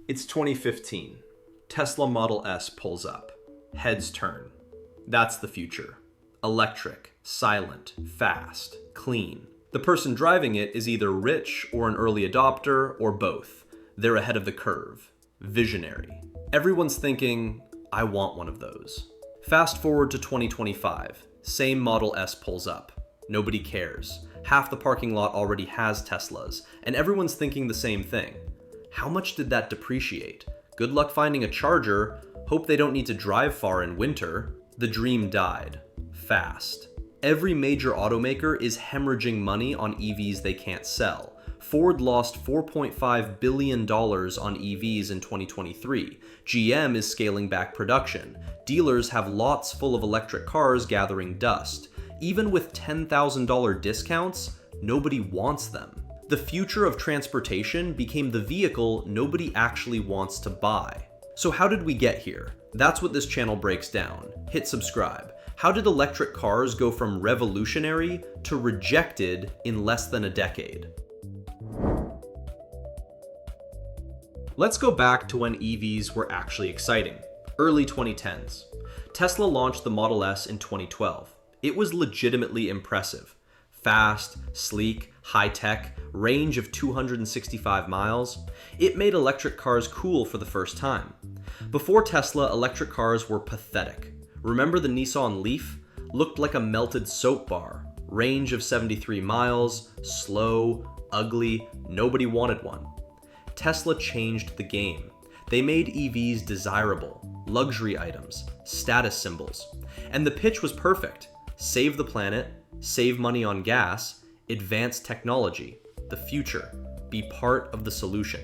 It's 2015. Tesla Model S pulls up. Heads turn. That's the future. Electric, silent, fast, clean. The person driving it is either rich or an early adopter or both. They're ahead of the curve. Visionary. Everyone's thinking, I want one of those. Fast forward to 2025. Same Model S pulls up. Nobody cares. Half the parking lot already has Teslas, and everyone's thinking the same thing. How much did that depreciate? Good luck finding a charger. Hope they don't need to drive far in winter. The dream died. Fast. Every major automaker is hemorrhaging money on EVs they can't sell. Ford lost $4.5 billion on EVs in 2023. GM is scaling back production. Dealers have lots full of electric cars gathering dust. Even with $10,000 discounts, nobody wants them. The future of transportation became the vehicle nobody actually wants to buy. So how did we get here? That's what this channel breaks down. Hit subscribe. How did electric cars go from revolutionary to rejected in less than a decade? Let's go back to when EVs were actually exciting. Early 2010s. Tesla launched the Model S in 2012. It was legitimately impressive. Fast, sleek, high-tech, range of 265 miles. It made electric cars cool for the first time. Before Tesla, electric cars were pathetic. Remember the Nissan Leaf? Looked like a melted soap bar. Range of 73 miles, slow, ugly, nobody wanted one. Tesla changed the game. They made EVs desirable, luxury items, status symbols. And the pitch was perfect. Save the planet, save money on gas, advance technology, the future, be part of the solution.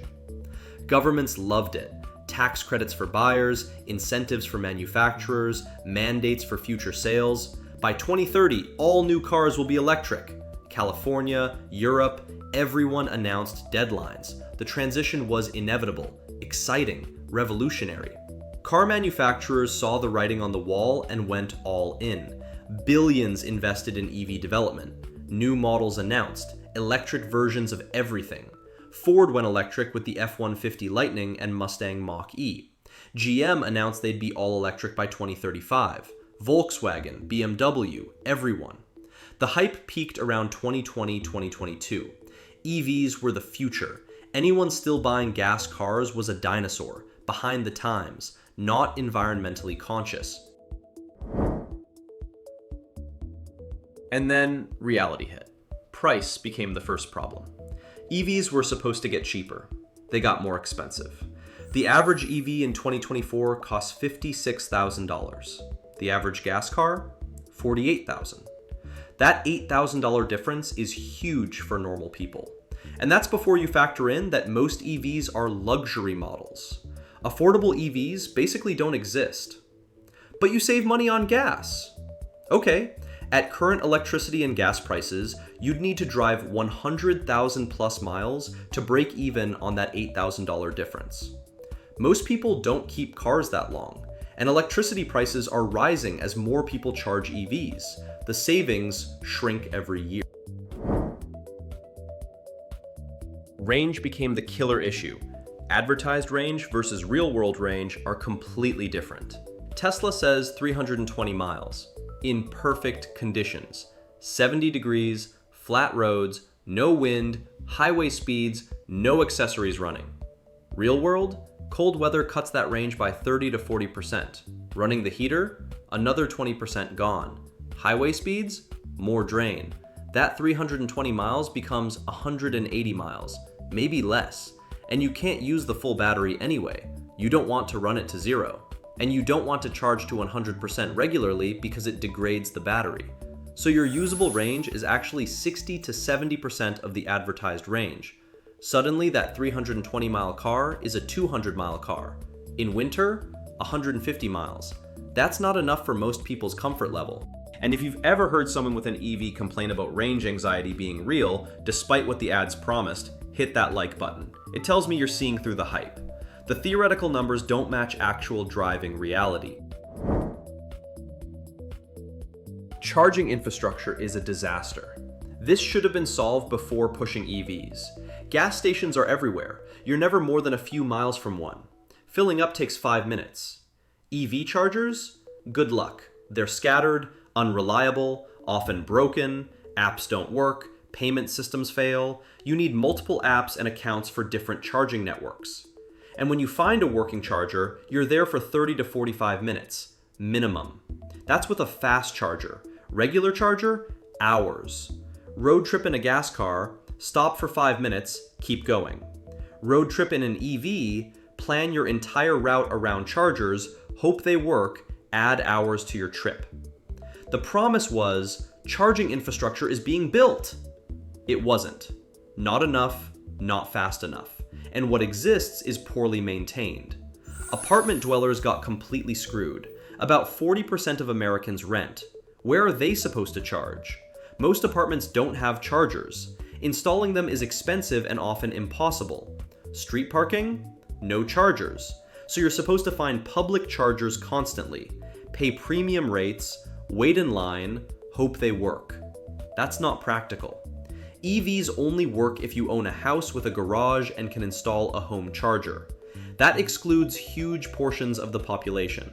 Governments loved it. Tax credits for buyers, incentives for manufacturers, mandates for future sales. By 2030, all new cars will be electric. California, Europe, everyone announced deadlines. The transition was inevitable, exciting, revolutionary. Car manufacturers saw the writing on the wall and went all in. Billions invested in EV development. New models announced, electric versions of everything. Ford went electric with the F-150 Lightning and Mustang Mach-E. GM announced they'd be all electric by 2035. Volkswagen, BMW, everyone. The hype peaked around 2020-2022. EVs were the future. Anyone still buying gas cars was a dinosaur, behind the times, not environmentally conscious. And then reality hit. Price became the first problem. EVs were supposed to get cheaper. They got more expensive. The average EV in 2024 cost $56,000. The average gas car, $48,000. That $8,000 difference is huge for normal people. And that's before you factor in that most EVs are luxury models. Affordable EVs basically don't exist. But you save money on gas. Okay. At current electricity and gas prices, you'd need to drive 100,000 plus miles to break even on that $8,000 difference. Most people don't keep cars that long, and electricity prices are rising as more people charge EVs. The savings shrink every year. Range became the killer issue. Advertised range versus real-world range are completely different. Tesla says 320 miles. In perfect conditions. 70 degrees, flat roads, no wind, highway speeds, no accessories running. Real world, cold weather cuts that range by 30 to 40%. Running the heater, another 20% gone. Highway speeds, more drain. That 320 miles becomes 180 miles, maybe less. And you can't use the full battery anyway. You don't want to run it to zero. And you don't want to charge to 100% regularly because it degrades the battery. So your usable range is actually 60 to 70% of the advertised range. Suddenly that 320 mile car is a 200 mile car. In winter, 150 miles. That's not enough for most people's comfort level. And if you've ever heard someone with an EV complain about range anxiety being real, despite what the ads promised, hit that like button. It tells me you're seeing through the hype. The theoretical numbers don't match actual driving reality. Charging infrastructure is a disaster. This should have been solved before pushing EVs. Gas stations are everywhere. You're never more than a few miles from one. Filling up takes 5 minutes. EV chargers? Good luck. They're scattered, unreliable, often broken, apps don't work, payment systems fail. You need multiple apps and accounts for different charging networks. And when you find a working charger, you're there for 30 to 45 minutes, minimum. That's with a fast charger. Regular charger? Hours. Road trip in a gas car, stop for 5 minutes, keep going. Road trip in an EV, plan your entire route around chargers, hope they work, add hours to your trip. The promise was, charging infrastructure is being built. It wasn't. Not enough, not fast enough. And what exists is poorly maintained. Apartment dwellers got completely screwed. About 40% of Americans rent. Where are they supposed to charge? Most apartments don't have chargers. Installing them is expensive and often impossible. Street parking? No chargers. So you're supposed to find public chargers constantly, pay premium rates, wait in line, hope they work. That's not practical. EVs only work if you own a house with a garage and can install a home charger. That excludes huge portions of the population.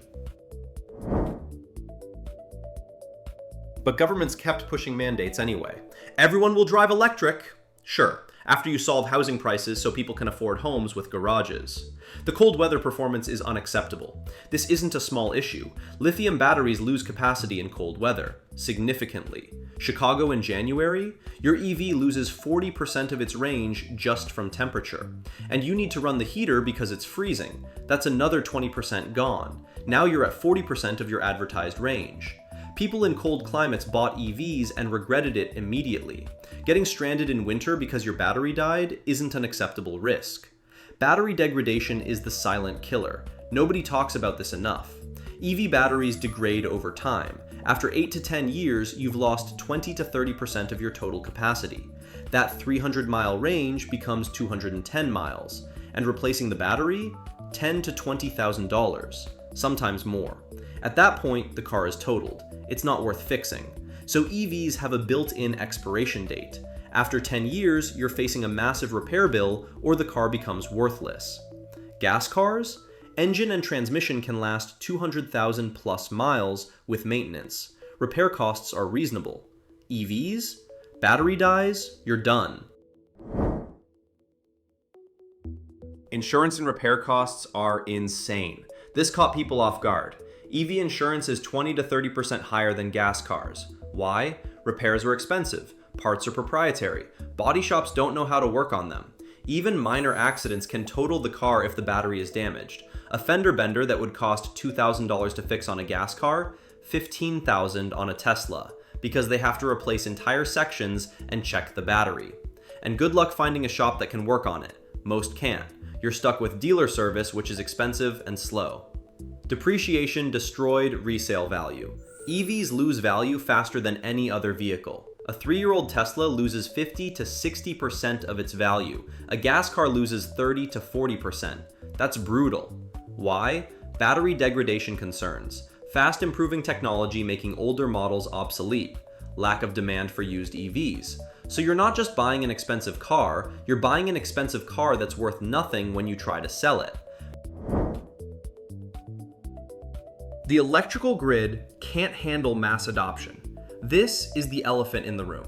But governments kept pushing mandates anyway. Everyone will drive electric. Sure, after you solve housing prices so people can afford homes with garages. The cold weather performance is unacceptable. This isn't a small issue. Lithium batteries lose capacity in cold weather, significantly. Chicago in January, your EV loses 40% of its range just from temperature. And you need to run the heater because it's freezing. That's another 20% gone. Now you're at 40% of your advertised range. People in cold climates bought EVs and regretted it immediately. Getting stranded in winter because your battery died isn't an acceptable risk. Battery degradation is the silent killer. Nobody talks about this enough. EV batteries degrade over time. After 8 to 10 years, you've lost 20 to 30% of your total capacity. That 300-mile range becomes 210 miles, and replacing the battery, $10,000 to $20,000, sometimes more. At that point, the car is totaled. It's not worth fixing. So EVs have a built-in expiration date. After 10 years, you're facing a massive repair bill or the car becomes worthless. Gas cars? Engine and transmission can last 200,000 plus miles with maintenance. Repair costs are reasonable. EVs? Battery dies, you're done. Insurance and repair costs are insane. This caught people off guard. EV insurance is 20 to 30% higher than gas cars. Why? Repairs are expensive. Parts are proprietary. Body shops don't know how to work on them. Even minor accidents can total the car if the battery is damaged. A fender bender that would cost $2,000 to fix on a gas car, $15,000 on a Tesla, because they have to replace entire sections and check the battery. And good luck finding a shop that can work on it. Most can't. You're stuck with dealer service, which is expensive and slow. Depreciation destroyed resale value. EVs lose value faster than any other vehicle. A 3-year-old Tesla loses 50 to 60% of its value. A gas car loses 30 to 40%. That's brutal. Why? Battery degradation concerns. Fast improving technology making older models obsolete. Lack of demand for used EVs. So you're not just buying an expensive car, you're buying an expensive car that's worth nothing when you try to sell it. The electrical grid can't handle mass adoption. This is the elephant in the room.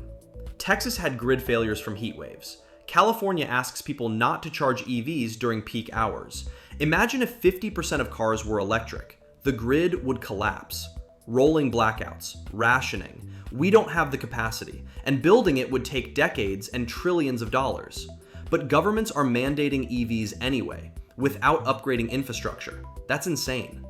Texas had grid failures from heat waves. California asks people not to charge EVs during peak hours. Imagine if 50% of cars were electric. The grid would collapse. Rolling blackouts, rationing. We don't have the capacity, and building it would take decades and trillions of dollars. But governments are mandating EVs anyway, without upgrading infrastructure. That's insane.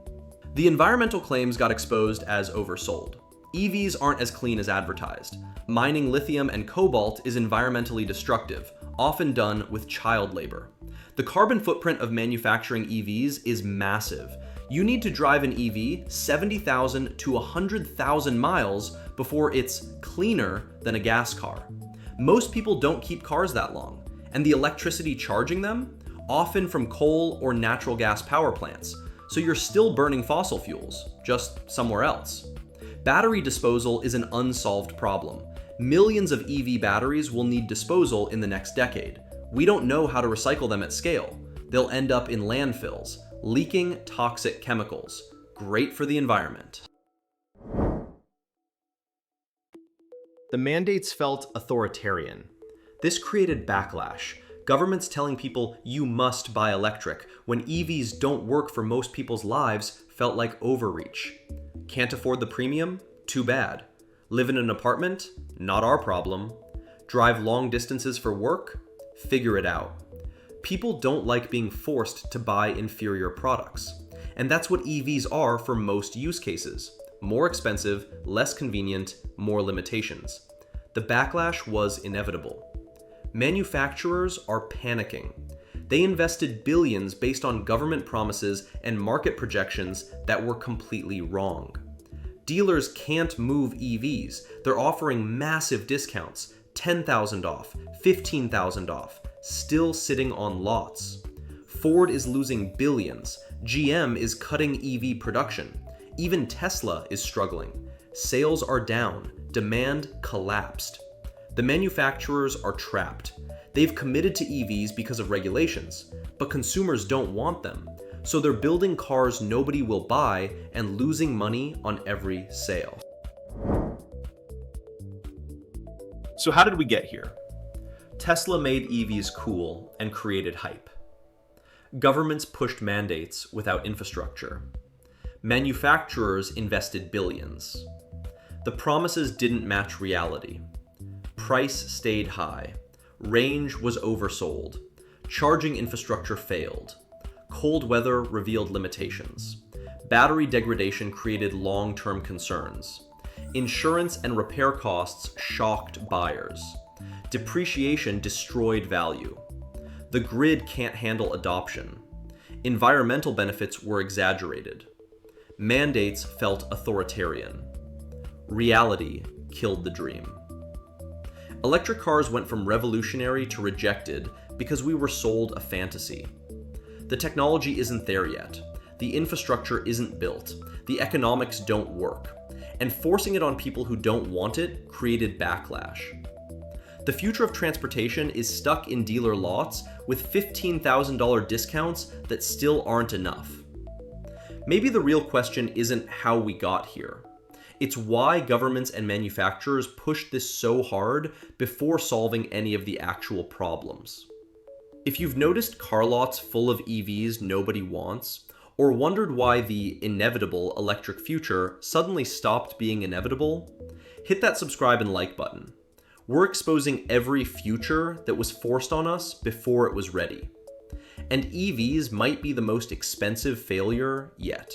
The environmental claims got exposed as oversold. EVs aren't as clean as advertised. Mining lithium and cobalt is environmentally destructive, often done with child labor. The carbon footprint of manufacturing EVs is massive. You need to drive an EV 70,000 to 100,000 miles before it's cleaner than a gas car. Most people don't keep cars that long, and the electricity charging them, often from coal or natural gas power plants, so you're still burning fossil fuels, just somewhere else. Battery disposal is an unsolved problem. Millions of EV batteries will need disposal in the next decade. We don't know how to recycle them at scale. They'll end up in landfills, leaking toxic chemicals. Great for the environment. The mandates felt authoritarian. This created backlash. Governments telling people you must buy electric when EVs don't work for most people's lives felt like overreach. Can't afford the premium? Too bad. Live in an apartment? Not our problem. Drive long distances for work? Figure it out. People don't like being forced to buy inferior products. And that's what EVs are for most use cases. More expensive, less convenient, more limitations. The backlash was inevitable. Manufacturers are panicking. They invested billions based on government promises and market projections that were completely wrong. Dealers can't move EVs. They're offering massive discounts, $10,000 off, $15,000 off, still sitting on lots. Ford is losing billions. GM is cutting EV production. Even Tesla is struggling. Sales are down. Demand collapsed. The manufacturers are trapped. They've committed to EVs because of regulations, but consumers don't want them. So they're building cars nobody will buy and losing money on every sale. So how did we get here? Tesla made EVs cool and created hype. Governments pushed mandates without infrastructure. Manufacturers invested billions. The promises didn't match reality. Price stayed high. Range was oversold. Charging infrastructure failed. Cold weather revealed limitations. Battery degradation created long-term concerns. Insurance and repair costs shocked buyers. Depreciation destroyed value. The grid can't handle adoption. Environmental benefits were exaggerated. Mandates felt authoritarian. Reality killed the dream. Electric cars went from revolutionary to rejected because we were sold a fantasy. The technology isn't there yet. The infrastructure isn't built. The economics don't work. And forcing it on people who don't want it created backlash. The future of transportation is stuck in dealer lots with $15,000 discounts that still aren't enough. Maybe the real question isn't how we got here. It's why governments and manufacturers pushed this so hard before solving any of the actual problems. If you've noticed car lots full of EVs nobody wants, or wondered why the inevitable electric future suddenly stopped being inevitable, hit that subscribe and like button. We're exposing every future that was forced on us before it was ready. And EVs might be the most expensive failure yet.